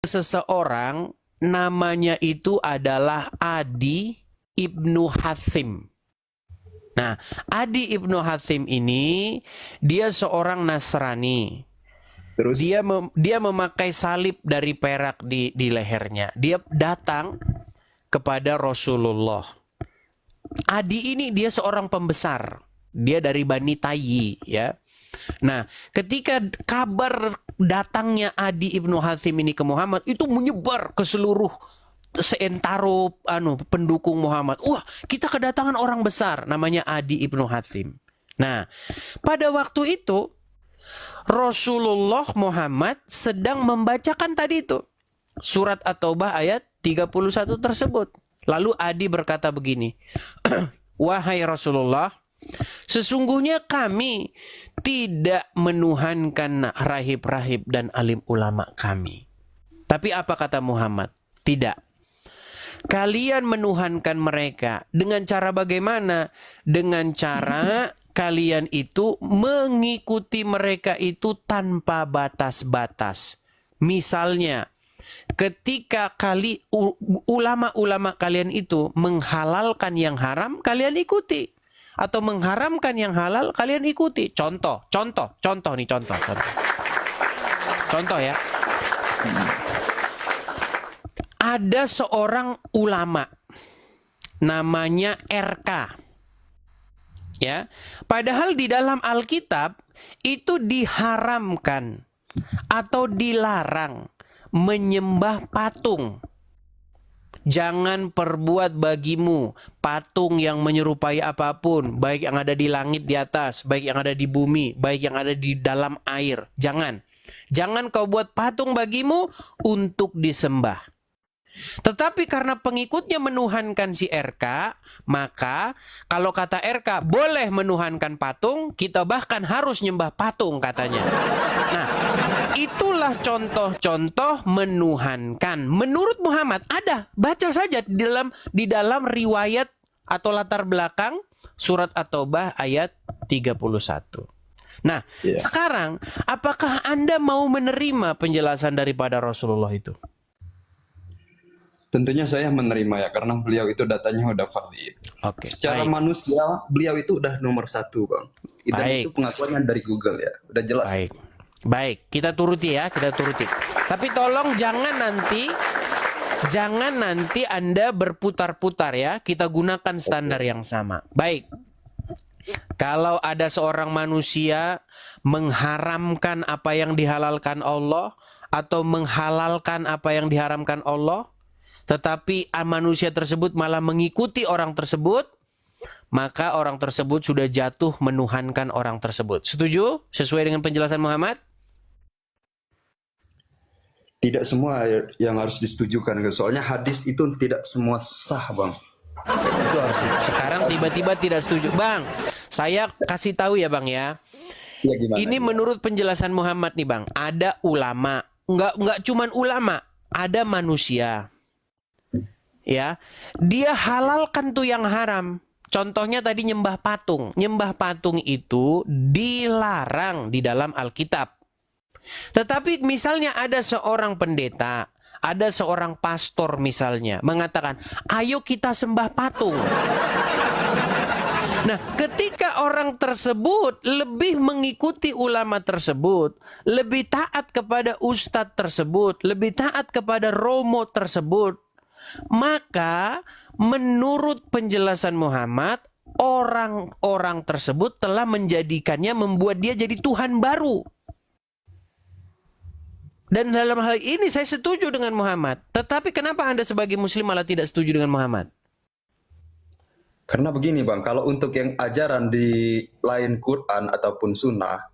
seseorang namanya itu adalah Adi ibnu Hathim. Nah, Adi ibnu Hathim ini dia seorang Nasrani. Terus Dia memakai salib dari perak di lehernya. Dia datang kepada Rasulullah. Adi ini dia seorang pembesar. Dia dari Bani Tayyi, ya. Nah, ketika kabar datangnya Adi ibnu Hathim ini ke Muhammad itu menyebar ke seluruh seentaro pendukung Muhammad. Wah, kita kedatangan orang besar namanya Adi ibnu Hathim. Nah, pada waktu itu Rasulullah Muhammad sedang membacakan tadi itu surat At-Taubah ayat 31 tersebut. Lalu Adi berkata begini, wahai Rasulullah, sesungguhnya kami tidak menuhankan rahib-rahib dan alim ulama kami. Tapi apa kata Muhammad? Tidak. Kalian menuhankan mereka dengan cara bagaimana? Dengan cara kalian itu mengikuti mereka itu tanpa batas-batas. Misalnya, ketika ulama-ulama kalian itu menghalalkan yang haram, kalian ikuti. Atau mengharamkan yang halal, kalian ikuti. Contoh nih. Contoh ya. Ada seorang ulama namanya RK. Ya. Padahal di dalam Alkitab itu diharamkan atau dilarang menyembah patung. Jangan perbuat bagimu patung yang menyerupai apapun, baik yang ada di langit di atas, baik yang ada di bumi, baik yang ada di dalam air. Jangan kau buat patung bagimu untuk disembah. Tetapi karena pengikutnya menuhankan si RK, maka kalau kata RK boleh menuhankan patung, kita bahkan harus nyembah patung katanya. Nah, itulah contoh-contoh menuhankan. Menurut Muhammad ada, baca saja di dalam riwayat atau latar belakang surat At-Taubah ayat 31. Nah, sekarang apakah Anda mau menerima penjelasan daripada Rasulullah itu? tentunya saya menerima ya, karena beliau itu datanya udah valid. Oke. Secara manusia, beliau itu udah nomor 1, Bang. Itu pengakuannya dari Google ya, udah jelas. Baik, kita turuti ya, Tapi tolong jangan nanti Anda berputar-putar ya. Kita gunakan standar yang sama. Baik. Kalau ada seorang manusia mengharamkan apa yang dihalalkan Allah atau menghalalkan apa yang diharamkan Allah, tetapi manusia tersebut malah mengikuti orang tersebut, maka orang tersebut sudah jatuh menuhankan orang tersebut. Setuju? Sesuai dengan penjelasan Muhammad? Tidak semua yang harus disetujukan. Soalnya hadis itu tidak semua sah, Bang. Itu harus. Sekarang tiba-tiba tidak setuju. Bang, saya kasih tahu ya Bang ya. Ya, gimana, ini menurut penjelasan Muhammad nih Bang. Ada ulama. Enggak cuman ulama. Ada manusia. Ya, dia halalkan tuh yang haram. Contohnya tadi nyembah patung. Nyembah patung itu dilarang di dalam Alkitab. Tetapi misalnya ada seorang pendeta, ada seorang pastor misalnya mengatakan, ayo kita sembah patung. Nah, ketika orang tersebut lebih mengikuti ulama tersebut, lebih taat kepada ustadz tersebut, lebih taat kepada romo tersebut, maka menurut penjelasan Muhammad, orang-orang tersebut telah menjadikannya, membuat dia jadi Tuhan baru. Dan dalam hal ini saya setuju dengan Muhammad. Tetapi kenapa Anda sebagai muslim malah tidak setuju dengan Muhammad? Karena begini Bang, kalau untuk yang ajaran di lain Quran ataupun sunnah,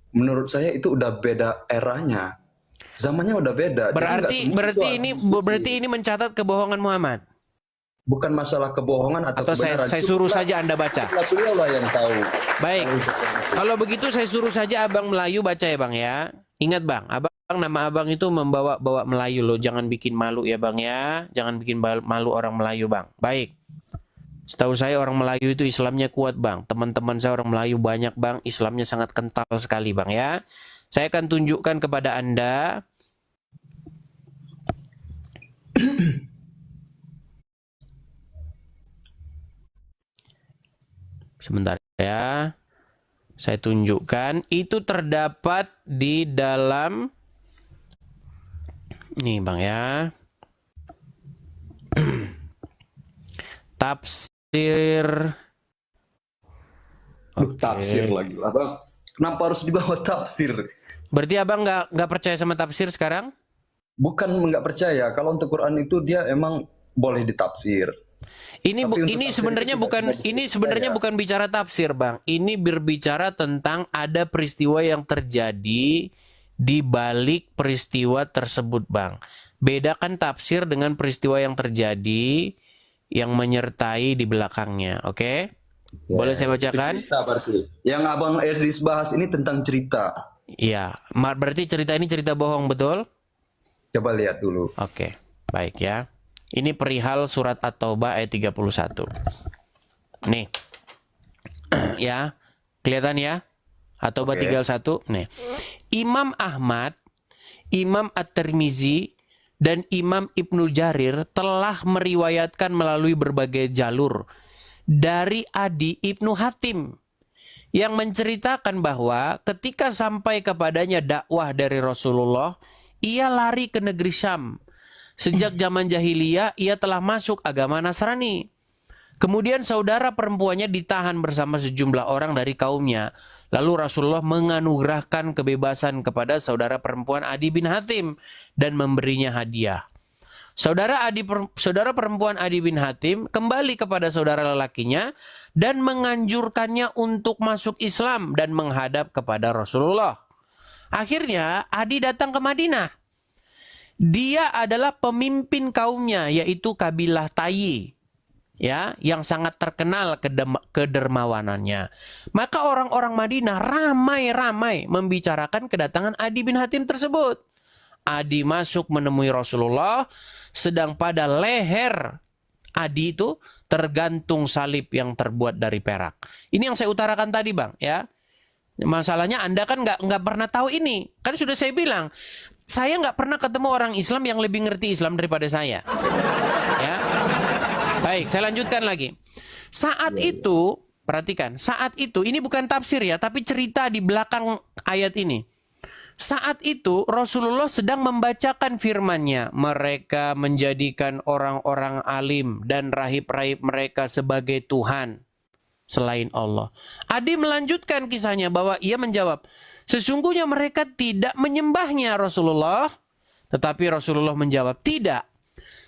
menurut saya itu udah beda eranya. Zamannya udah beda. Berarti ini mencatat kebohongan Muhammad. Bukan masalah kebohongan atau kebenaran. Saya suruh saja Anda baca. Beliau lah yang tahu. Baik. Kalau begitu saya suruh saja Abang Melayu baca ya Bang ya. Ingat Bang, nama Abang itu membawa Melayu loh. Jangan bikin malu ya Bang ya. Jangan bikin malu orang Melayu Bang. Baik. Setahu saya orang Melayu itu Islamnya kuat Bang. Teman-teman saya orang Melayu banyak Bang. Islamnya sangat kental sekali Bang ya. Saya akan tunjukkan kepada Anda Sebentar ya. Saya tunjukkan. Itu terdapat di dalam, nih Bang ya, tafsir. Duh, tafsir lagi lah bang. Kenapa harus dibawa tafsir? Berarti abang nggak percaya sama tafsir sekarang? Bukan nggak percaya. Kalau untuk Quran itu dia emang boleh ditafsir. Ini Tapi untuk ini tafsir sebenarnya itu bukan tidak bisa ini sebenarnya dipercaya. bukan bicara tafsir, Bang. Ini berbicara tentang ada peristiwa yang terjadi di balik peristiwa tersebut, Bang. Bedakan tafsir dengan peristiwa yang terjadi yang menyertai di belakangnya, oke? Boleh saya Itu bacakan? cerita berarti. Yang abang Esdis bahas ini tentang cerita. Iya, berarti cerita ini cerita bohong, betul? Coba lihat dulu. Oke, baik ya. Ini perihal surat At-Taubah ayat 31. Nih. Ya, kelihatan ya? At-Taubah Oke. 31. Nih. Imam Ahmad, Imam At-Tirmizi, dan Imam Ibnu Jarir telah meriwayatkan melalui berbagai jalur dari Adi Ibnu Hatim yang menceritakan bahwa ketika sampai kepadanya dakwah dari Rasulullah, ia lari ke negeri Syam. Sejak zaman jahiliyah, ia telah masuk agama Nasrani. Kemudian saudara perempuannya ditahan bersama sejumlah orang dari kaumnya. Lalu Rasulullah menganugerahkan kebebasan kepada saudara perempuan Adi bin Hatim dan memberinya hadiah. Saudara perempuan Adi bin Hatim kembali kepada saudara lelakinya dan menganjurkannya untuk masuk Islam dan menghadap kepada Rasulullah. Akhirnya Adi datang ke Madinah. Dia adalah pemimpin kaumnya, yaitu kabilah Tayyi, ya, yang sangat terkenal kedermawanannya. Maka orang-orang Madinah ramai-ramai membicarakan kedatangan Adi bin Hatim tersebut. Adi masuk menemui Rasulullah, sedang pada leher Adi itu tergantung salib yang terbuat dari perak. Ini yang saya utarakan tadi, Bang, ya. Masalahnya Anda kan nggak pernah tahu ini. Kan sudah saya bilang, saya nggak pernah ketemu orang Islam yang lebih ngerti Islam daripada saya. Ya. Baik, saya lanjutkan lagi. Saat itu, perhatikan, saat itu, ini bukan tafsir ya, tapi cerita di belakang ayat ini. Saat itu Rasulullah sedang membacakan firman-Nya. Mereka menjadikan orang-orang alim dan rahib-rahib mereka sebagai Tuhan selain Allah. Adi melanjutkan kisahnya bahwa ia menjawab, sesungguhnya mereka tidak menyembahnya Rasulullah. Tetapi Rasulullah menjawab, tidak.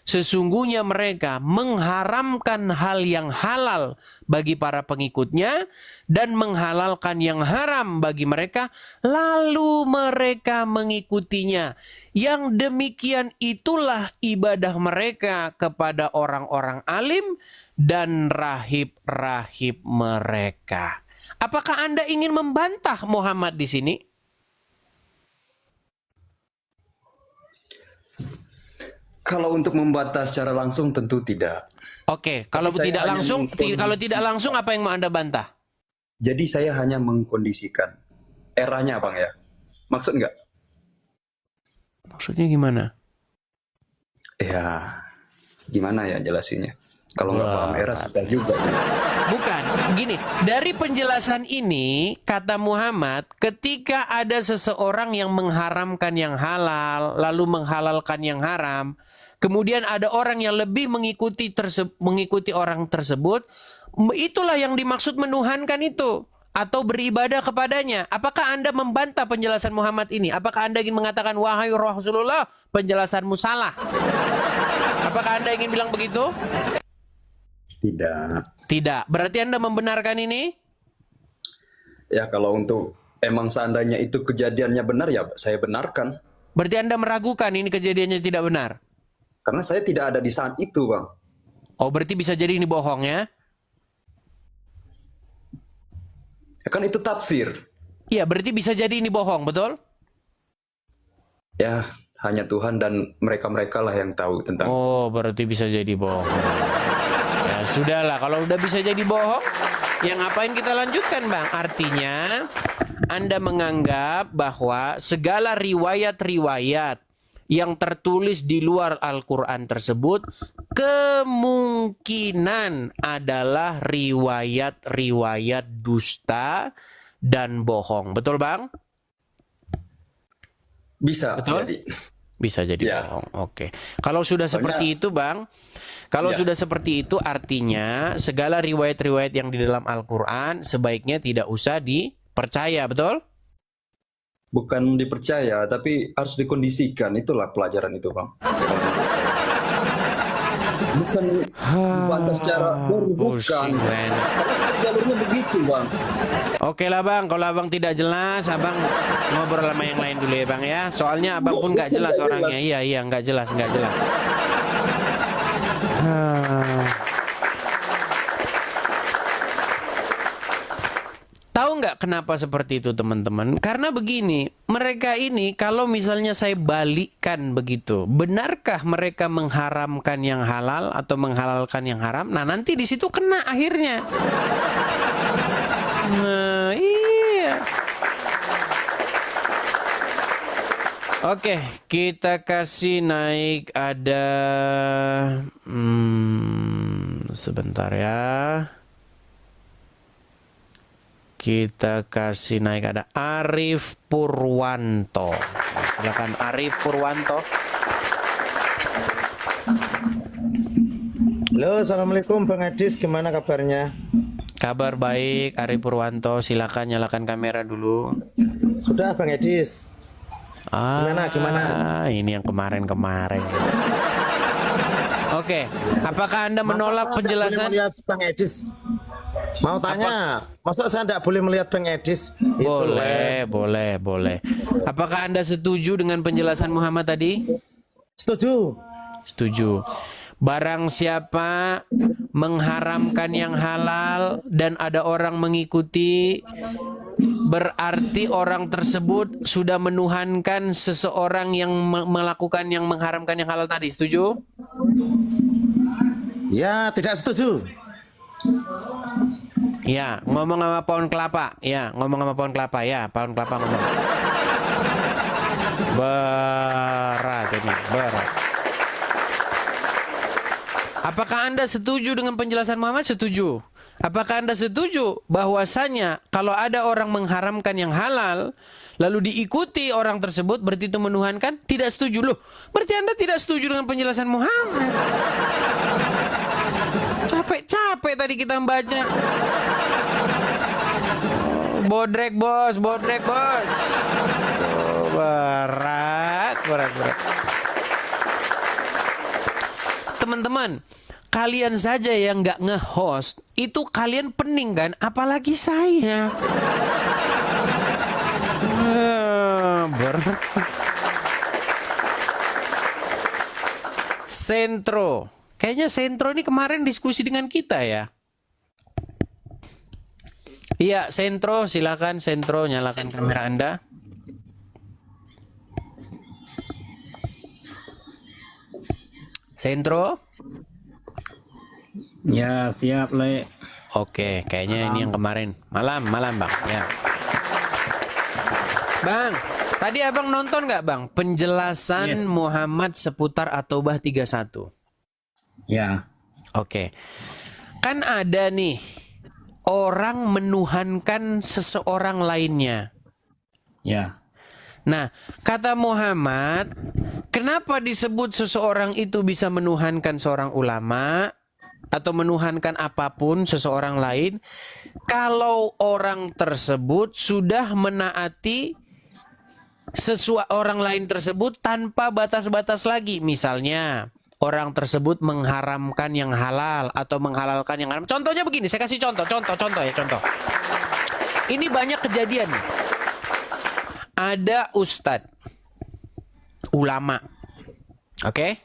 Sesungguhnya mereka mengharamkan hal yang halal bagi para pengikutnya dan menghalalkan yang haram bagi mereka, lalu mereka mengikutinya. Yang demikian itulah ibadah mereka kepada orang-orang alim dan rahib-rahib mereka. Apakah Anda ingin membantah Muhammad di sini? Kalau untuk membatas secara langsung tentu tidak. Oke, kalau Tapi saya tidak hanya langsung, kalau tidak langsung apa yang mau Anda bantah? Jadi saya hanya mengkondisikan eranya bang ya. Maksud nggak? Maksudnya gimana? Ya, gimana ya jelasinnya? Kalau nggak paham era susah juga sih. Bukan, gini, dari penjelasan ini, kata Muhammad, ketika ada seseorang yang mengharamkan yang halal, lalu menghalalkan yang haram, kemudian ada orang yang lebih mengikuti orang tersebut, itulah yang dimaksud menuhankan itu, atau beribadah kepadanya. Apakah Anda membantah penjelasan Muhammad ini? Apakah Anda ingin mengatakan, wahai Rasulullah, penjelasanmu salah? Apakah Anda ingin bilang begitu? Tidak. Tidak. Berarti Anda membenarkan ini? Ya kalau untuk emang seandainya itu kejadiannya benar ya saya benarkan. Berarti Anda meragukan ini kejadiannya tidak benar? Karena saya tidak ada di saat itu bang. Oh, berarti bisa jadi ini bohong ya? Ya kan itu tafsir. Iya, berarti bisa jadi ini bohong, betul? Ya hanya Tuhan dan mereka-mereka lah yang tahu tentang. Oh, berarti bisa jadi bohong. Ya, sudahlah. Kalau udah bisa jadi bohong, ya ngapain kita lanjutkan, Bang? Artinya, Anda menganggap bahwa segala riwayat-riwayat yang tertulis di luar Al-Quran tersebut kemungkinan adalah riwayat-riwayat dusta dan bohong. Betul, Bang? Bisa Betul? jadi. Bisa jadi Ya. bohong. Oke. Kalau sudah seperti itu, Bang, kalau Ya. sudah seperti itu artinya segala riwayat-riwayat yang di dalam Al-Quran sebaiknya tidak usah dipercaya, betul? Bukan dipercaya, tapi harus dikondisikan. Itulah pelajaran itu, Bang. Bukan dibantah secara baru, bukan. Pusing, men. Jalurnya begitu, Bang. Oke lah, Bang, kalau Abang tidak jelas, Abang ngobrol sama yang lain dulu ya, Bang ya. Soalnya Abang pun nggak jelas orangnya. Iya, nggak jelas. Tahu nggak kenapa seperti itu, teman-teman? Karena begini, mereka ini kalau misalnya saya balikkan begitu, benarkah mereka mengharamkan yang halal atau menghalalkan yang haram? Nah, nanti di situ kena akhirnya. Nah, iya. Oke, kita kasih naik ada sebentar ya. Kita kasih naik ada Arif Purwanto. Silakan Arif Purwanto. Halo, assalamualaikum Bang Adis, gimana kabarnya? Kabar baik, Arif Purwanto. Silakan nyalakan kamera dulu. Sudah Bang Adis. Gimana? Ini yang kemarin-kemarin. Oke, apakah Anda menolak penjelasan? Melihat Bang Adis. Mau tanya, masa saya tidak boleh melihat Bang Adis? Boleh. Apakah Anda setuju dengan penjelasan Muhammad tadi? Setuju. Setuju. Barang siapa mengharamkan yang halal dan ada orang mengikuti, berarti orang tersebut sudah menuhankan seseorang yang melakukan yang mengharamkan yang halal tadi. Setuju? Ya, tidak setuju. Ya, ngomong sama pohon kelapa. Ya, ngomong sama pohon kelapa. Ya, pohon kelapa ngomong. Berat ini, berat. Apakah Anda setuju dengan penjelasan Muhammad? Setuju. Apakah Anda setuju bahwasanya kalau ada orang mengharamkan yang halal, lalu diikuti orang tersebut, berarti itu menuhankan? Tidak setuju. Loh, berarti Anda tidak setuju dengan penjelasan Muhammad. Capek tadi kita membaca. Bodrek bos. Berat. Teman-teman, kalian saja yang nggak nge-host, itu kalian pening kan? Apalagi saya. Berat. Sentro. Kayaknya Sentro ini kemarin diskusi dengan kita ya. Iya, Sentro, silakan Sentro, nyalakan kamera Anda. Sentro? Ya, siap, Le. Oke, kayaknya ini yang kemarin. Malam, Bang. Ya. Bang, tadi Abang nonton nggak, Bang? Penjelasan Muhammad seputar At-Taubah 31. Ya. Oke. Kan ada nih orang menuhankan seseorang lainnya. Ya. Nah, kata Muhammad, kenapa disebut seseorang itu bisa menuhankan seorang ulama atau menuhankan apapun seseorang lain kalau orang tersebut sudah menaati orang lain tersebut tanpa batas-batas lagi. Misalnya, orang tersebut mengharamkan yang halal atau menghalalkan yang haram. Contohnya begini, saya kasih contoh. Ini banyak kejadian nih. Ada ustadz, ulama, oke?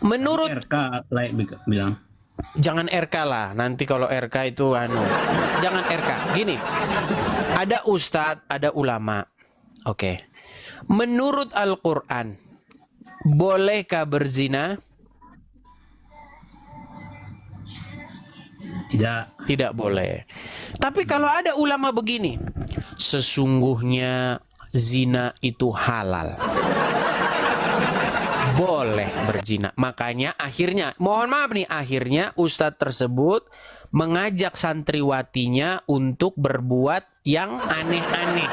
Menurut RK, Le bilang. jangan RK lah, nanti kalau RK itu jangan RK. Gini, ada ustadz, ada ulama, oke? Menurut Al-Quran, bolehkah berzina? Tidak boleh. Tapi kalau ada ulama begini, sesungguhnya zina itu halal. boleh berzina. Makanya akhirnya, mohon maaf nih, akhirnya ustadz tersebut mengajak santriwatinya untuk berbuat yang aneh-aneh.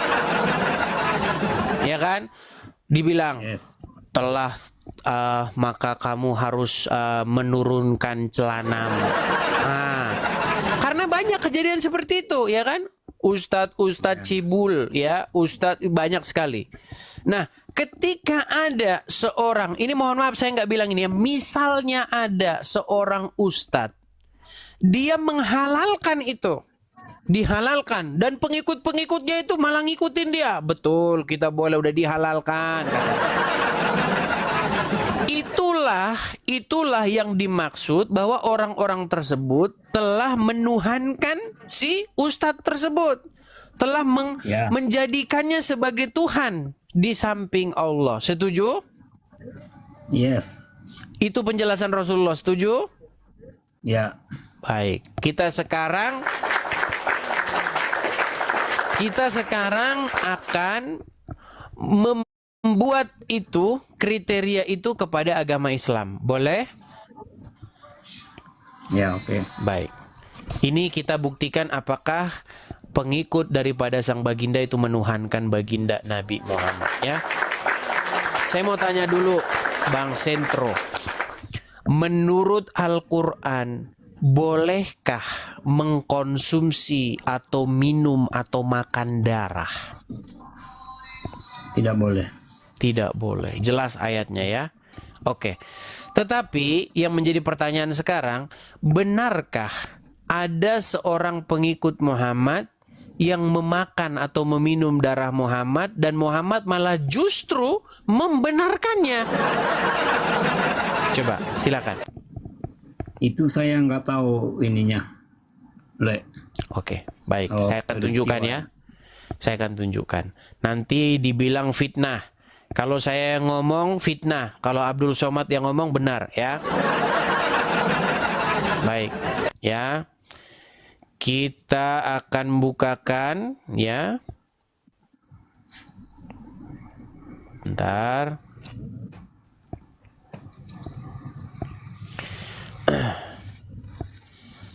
Ya kan? Dibilang, Yes. telah maka kamu harus menurunkan celanamu. Karena banyak kejadian seperti itu, ya kan? Ustadz cibul, ya, ustadz banyak sekali. Nah, ketika ada seorang, ini mohon maaf saya nggak bilang ini ya, misalnya ada seorang ustadz, dia menghalalkan itu, dihalalkan, dan pengikut-pengikutnya itu malah ngikutin dia. Betul, kita boleh, udah dihalalkan. Itulah yang dimaksud bahwa orang-orang tersebut telah menuhankan si ustadz tersebut, telah menjadikannya sebagai Tuhan di samping Allah. Setuju? Yes. Itu penjelasan Rasulullah. Setuju? Ya. Baik. Kita sekarang akan membuat itu, kriteria itu kepada agama Islam. Boleh? Ya, oke. Baik. Ini kita buktikan apakah pengikut daripada sang baginda itu menuhankan baginda Nabi Muhammad, ya. Saya mau tanya dulu, Bang Sentro. Menurut Al-Quran, bolehkah mengkonsumsi atau minum atau makan darah? Tidak boleh. Tidak boleh. Jelas ayatnya, ya. Oke. Tetapi yang menjadi pertanyaan sekarang, benarkah ada seorang pengikut Muhammad yang memakan atau meminum darah Muhammad dan Muhammad malah justru membenarkannya? Coba, silakan. Itu saya nggak tahu ininya. Le. Oke, baik. Oh, Saya akan tunjukkan, ya. Saya akan tunjukkan. Nanti dibilang fitnah. Kalau saya yang ngomong fitnah, kalau Abdul Somad yang ngomong benar, ya. Baik, ya. Kita akan bukakan, ya. Bentar.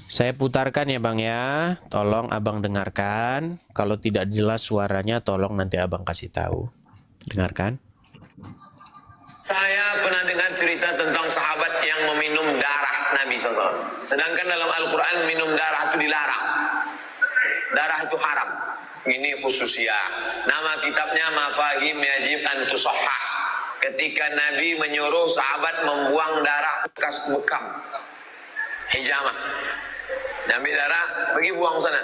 Saya putarkan ya Bang, ya. Tolong Abang dengarkan. Kalau tidak jelas suaranya, tolong nanti Abang kasih tahu. Dengarkan. Saya pernah dengar cerita tentang sahabat yang meminum darah Nabi SAW. Sedangkan dalam Al-Quran minum darah itu dilarang. Darah itu haram. Ini khususnya. Nama kitabnya Mafahim Yajib an Tusahhah. Ketika Nabi menyuruh sahabat membuang darah bekas bekam. Hijamah. Ambil darah, pergi buang sana.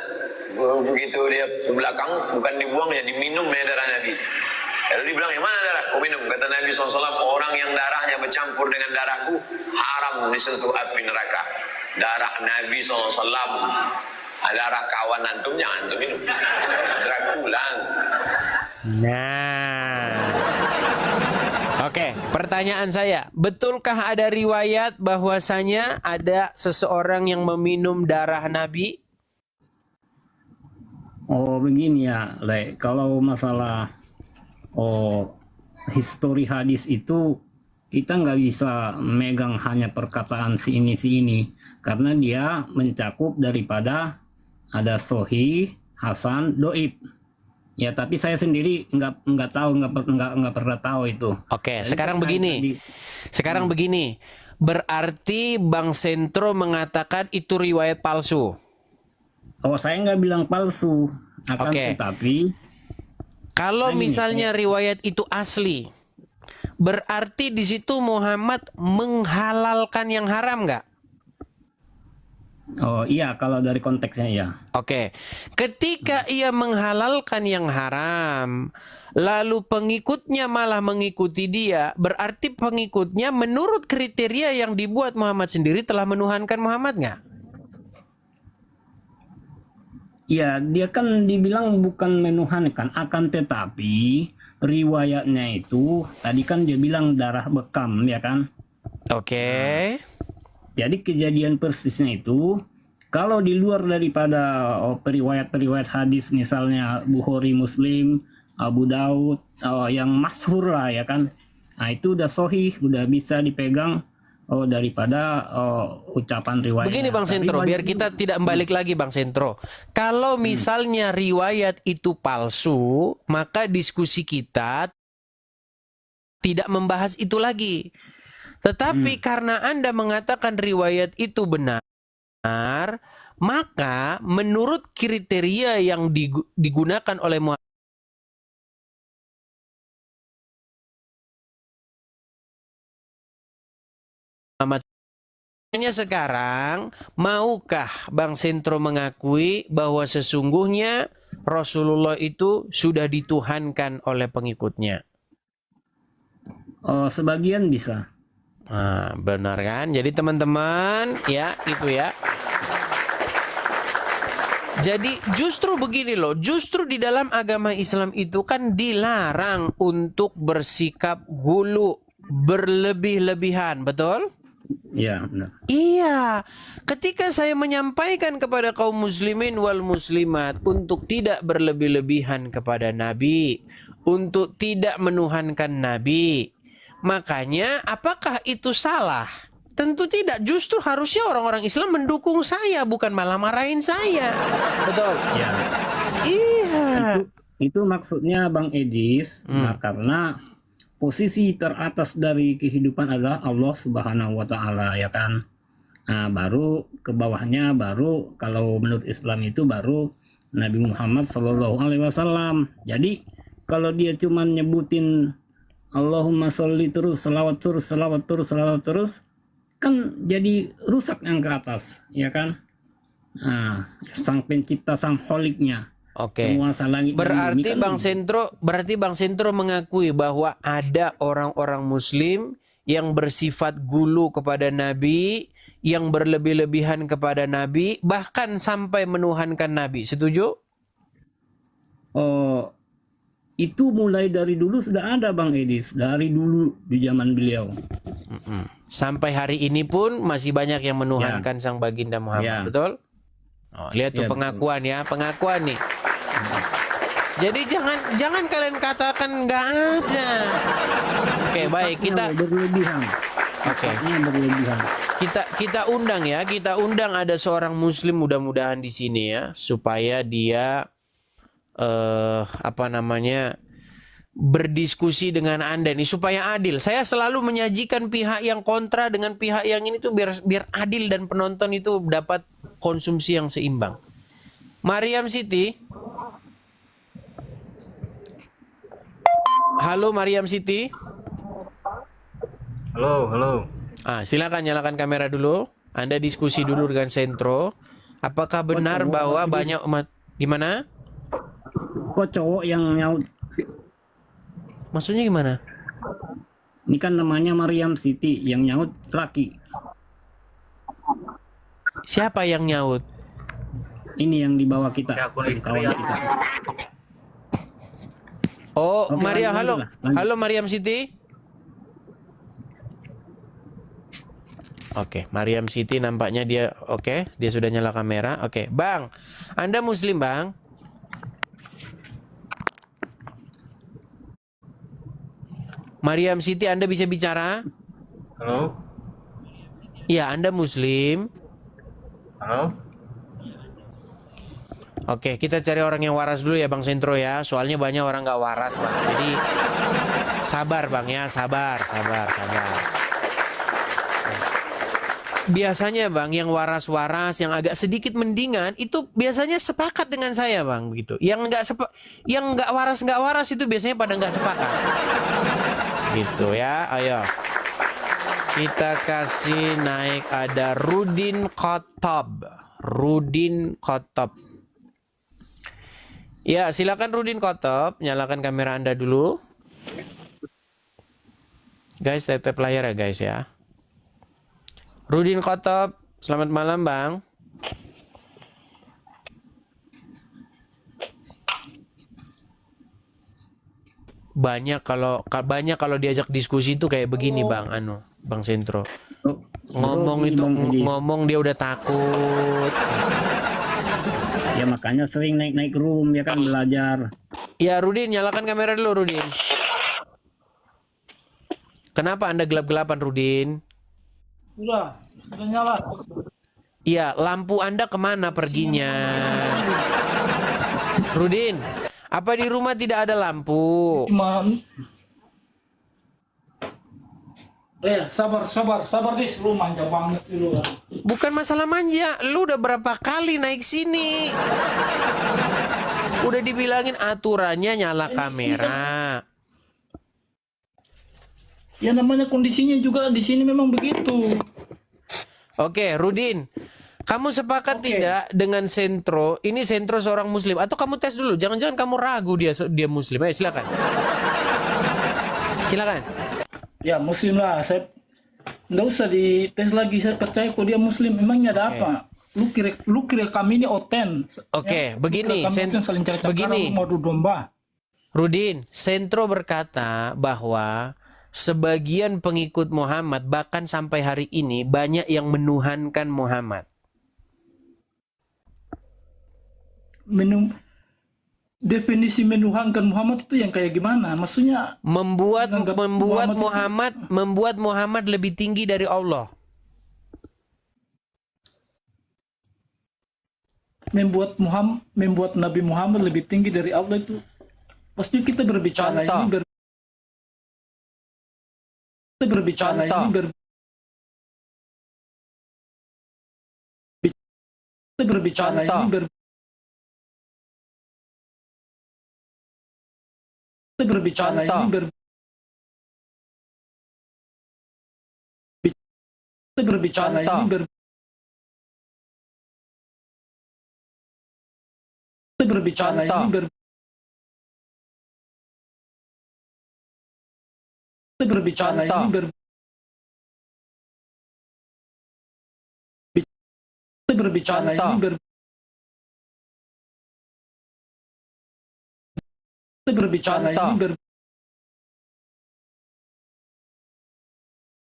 Begitu dia ke belakang, bukan dibuang ya, diminum ya darah Nabi. Lalu dibilang, yang mana darah? Kau minum. Kata Nabi SAW, orang yang darahnya bercampur dengan darahku, haram disentuh api neraka. Darah Nabi SAW, darah kawan antum, jangan antum minum. Dracula. Nah. Oke, pertanyaan saya, betulkah ada riwayat bahwasanya ada seseorang yang meminum darah Nabi? Oh, begini ya, Le. Kalau masalah histori hadis itu kita nggak bisa megang hanya perkataan si ini karena dia mencakup daripada ada sohih, hasan, doib. Ya, tapi saya sendiri nggak tahu, nggak pernah tahu itu. Oke, Jadi sekarang kan begini. Sekarang begini. Berarti Bang Sentro mengatakan itu riwayat palsu. Oh, saya nggak bilang palsu. Akan Oke. tetapi Kalau Nah, ini, misalnya riwayat itu asli, berarti di situ Muhammad menghalalkan yang haram nggak? oh iya, kalau dari konteksnya ya. Oke, ketika ia menghalalkan yang haram, lalu pengikutnya malah mengikuti dia, berarti pengikutnya menurut kriteria yang dibuat Muhammad sendiri telah menuhankan Muhammad nggak? Iya, dia kan dibilang bukan menuhankan, akan tetapi riwayatnya itu tadi kan dia bilang darah bekam, ya kan? Oke. Jadi kejadian persisnya itu kalau di luar daripada periwayat-periwayat hadis misalnya Bukhari, Muslim, Abu Daud yang masyhur lah ya kan. Nah, itu udah sohih, udah bisa dipegang daripada ucapan riwayat. Begini Bang Sentro, biar kita tidak balik lagi Bang Sentro. Kalau misalnya riwayat itu palsu, maka diskusi kita tidak membahas itu lagi. Tetapi karena Anda mengatakan riwayat itu benar, maka menurut kriteria yang digunakan oleh Muhammad, hanya sekarang, maukah Bang Sentro mengakui bahwa sesungguhnya Rasulullah itu sudah dituhankan oleh pengikutnya? Sebagian bisa. Nah, benar kan? Jadi teman-teman, ya itu ya. Jadi justru begini loh, justru di dalam agama Islam itu kan dilarang untuk bersikap gulu, berlebih-lebihan, betul? Iya, benar. Iya, ketika saya menyampaikan kepada kaum muslimin wal muslimat untuk tidak berlebih-lebihan kepada Nabi, untuk tidak menuhankan Nabi, makanya apakah itu salah? Tentu tidak, justru harusnya orang-orang Islam mendukung saya, bukan malah marahin saya. Betul? Ya. Iya. Itu maksudnya Bang Edis, nah, karena posisi teratas dari kehidupan adalah Allah Subhanahu wa taala, ya kan. Nah, baru ke bawahnya baru kalau menurut Islam itu baru Nabi Muhammad Shallallahu alaihi wasallam. Jadi kalau dia cuma nyebutin Allahumma sholli terus, salawat terus, salawat terus, salawat terus, kan jadi rusak yang ke atas, ya kan. Nah, sang pencipta, sang kholiknya, Oke. penguasa langit dan bumi Berarti kan Bang Sentro mengakui bahwa ada orang-orang muslim yang bersifat gulu kepada Nabi, yang berlebih-lebihan kepada Nabi, bahkan sampai menuhankan Nabi. Setuju? itu mulai dari dulu sudah ada Bang Edis, dari dulu di zaman beliau. Sampai hari ini pun masih banyak yang menuhankan sang baginda Muhammad, Ya. betul? Oh, lihat tuh Ya, pengakuan ya, pengakuan nih. Jadi jangan kalian katakan nggak ada. Oke, baik, kita berlebihan. oke. Ini berlebihan. Kita undang ya, kita undang ada seorang muslim mudah-mudahan di sini ya, supaya dia berdiskusi dengan Anda nih supaya adil. Saya selalu menyajikan pihak yang kontra dengan pihak yang ini tuh biar adil dan penonton itu dapat konsumsi yang seimbang. Mariam Siti. Halo Mariam Siti. Halo. Silakan nyalakan kamera dulu. Anda diskusi dulu dengan Sentro. Apakah benar bahwa banyak umat gimana? Kok cowok yang nyaut? Maksudnya gimana? Ini kan namanya Mariam Siti, yang nyaut laki. Siapa yang nyaut? Ini yang dibawa kita, Ya, aku kawan kita. Oh, Oke, Mariam, halo. lanjut. Halo Mariam Siti. Oke, Mariam Siti nampaknya dia dia sudah nyala kamera. Oke, Bang. Anda muslim, Bang? Mariam Siti, Anda bisa bicara? Halo. Iya, Anda muslim. Halo. Oke, kita cari orang yang waras dulu ya Bang Sentro ya. Soalnya banyak orang nggak waras Bang. Jadi sabar Bang ya, sabar. Biasanya Bang yang waras-waras, yang agak sedikit mendingan itu biasanya sepakat dengan saya Bang begitu. Yang nggak waras itu biasanya pada nggak sepakat. Gitu ya, ayo. Kita kasih naik ada Rudin Khotob. Ya, silakan Rudin Khotob, nyalakan kamera Anda dulu. Guys, tetap layar ya guys ya. Rudin Khotob, selamat malam Bang. Banyak kalau diajak diskusi itu kayak begini Bang Bang Sentro. Ngomong dia udah takut. Ya makanya sering naik room ya kan, belajar. Ya Rudin, nyalakan kamera dulu Rudin. Kenapa Anda gelap-gelapan, Rudin? Sudah nyala. Iya, lampu Anda kemana perginya? Rudin, apa di rumah tidak ada lampu? Cuman sabar dis, lu manja banget sih lu. Bukan masalah manja, lu udah berapa kali naik sini? Udah dibilangin aturannya nyala kamera. Ya namanya kondisinya juga di sini memang begitu. Oke, Rudin, kamu sepakat tidak dengan Sentro? Ini Sentro seorang Muslim, atau kamu tes dulu? Jangan-jangan kamu ragu dia Muslim. Ayo silakan. Silakan. Ya Muslim lah, saya nggak usah dites lagi, saya percaya kok dia Muslim. Emangnya ada apa? Lu kira kami ini oten? Oke, begini, begini. Mau domba. Rudin, Sentro berkata bahwa sebagian pengikut Muhammad bahkan sampai hari ini banyak yang menuhankan Muhammad. Definisi menuhankan Muhammad itu yang kayak gimana? Maksudnya Membuat menganggap Muhammad lebih tinggi dari Allah. membuat Nabi Muhammad lebih tinggi dari Allah itu. Maksudnya kita berbicara Contoh. ini kita berbicara Contoh. ini kita berbicara Contoh. ini kita berbicara Contoh. ini kita berbicara Contoh. ini kita berbicara Contoh. ini kita berbicara Contoh. ini kita berbicara Contoh. ini kita berbicara Contoh. ini